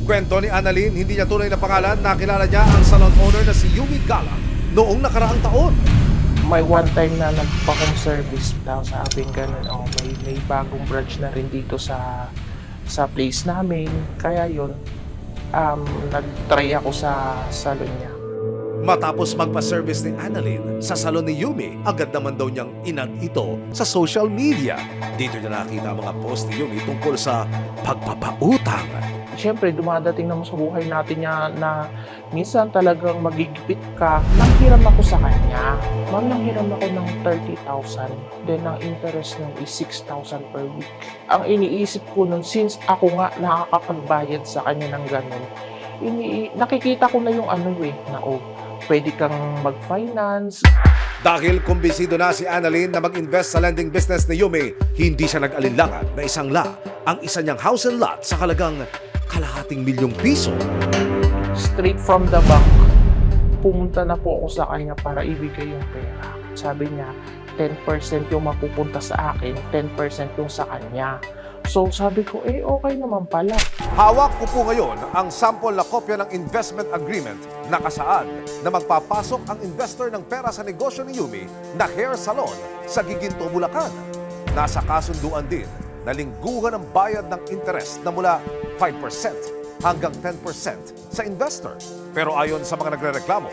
Kwento ni Annalyn, hindi niya tunay na pangalan, nakilala niya ang salon owner na si Yumi Gala noong nakaraang taon. May one time na nagpa-home service daw, sabing ganun, may bagong branch na rin dito sa place namin. Kaya yun, nag-try ako sa salon niya. Matapos magpa-service ni Annalyn sa salon ni Yumi, agad naman daw niyang inad ito sa social media. Dito niya nakita ang mga post ni Yumi tungkol sa pagpapautang. Siyempre, dumadating naman sa buhay natin na minsan talagang magigipit ka. Nanghiram ako sa kanya. Ma'am, nanghiram ako ng 30,000. Then, ang interest nun is 6,000 per week. Ang iniisip ko nun, since ako nga nakakapagbayad sa kanya ng ganun, nakikita ko na yung pwede kang mag-finance. Dahil kumbinsido na si Annalyn na mag-invest sa lending business ni Yumi, hindi siya nag-alinlangan na isang ang isa niyang house and lot sa halagang ₱250,000. Straight from the bank, pumunta na po ako sa kanya para ibigay yung pera. Sabi niya, 10% yung mapupunta sa akin, 10% yung sa kanya. So sabi ko, okay naman pala. Hawak ko po ngayon ang sample na kopya ng investment agreement na kasaad na magpapasok ang investor ng pera sa negosyo ni Yumi na hair salon sa Giginto, Bulacan. Nasa kasunduan din na lingguhan ang bayad ng interest na mula 5% hanggang 10% sa investor. Pero ayon sa mga nagrereklamo,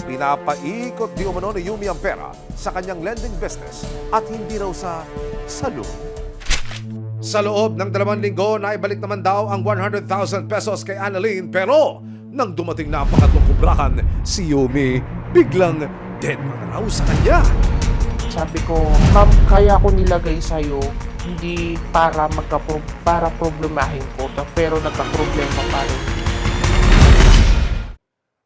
pinapaikot di umano ni Yumi ang pera sa kanyang lending business at hindi raw sa salon. Sa loob ng 2 linggo, naibalik naman daw ang 100,000 pesos kay Annalyn, pero nang dumating na ang pangatlong kubrahan, si Yumi biglang dead man raw sa kanya. Sabi ko, ma'am, kaya ko nilagay sa'yo, hindi para para problemahin ko, pero nagka-problema pa rin.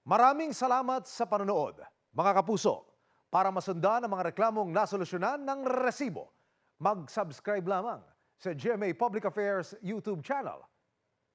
Maraming salamat sa panonood, mga kapuso. Para masundan ang mga reklamong nasolusyonan ng resibo, mag-subscribe lamang sa GMA Public Affairs YouTube channel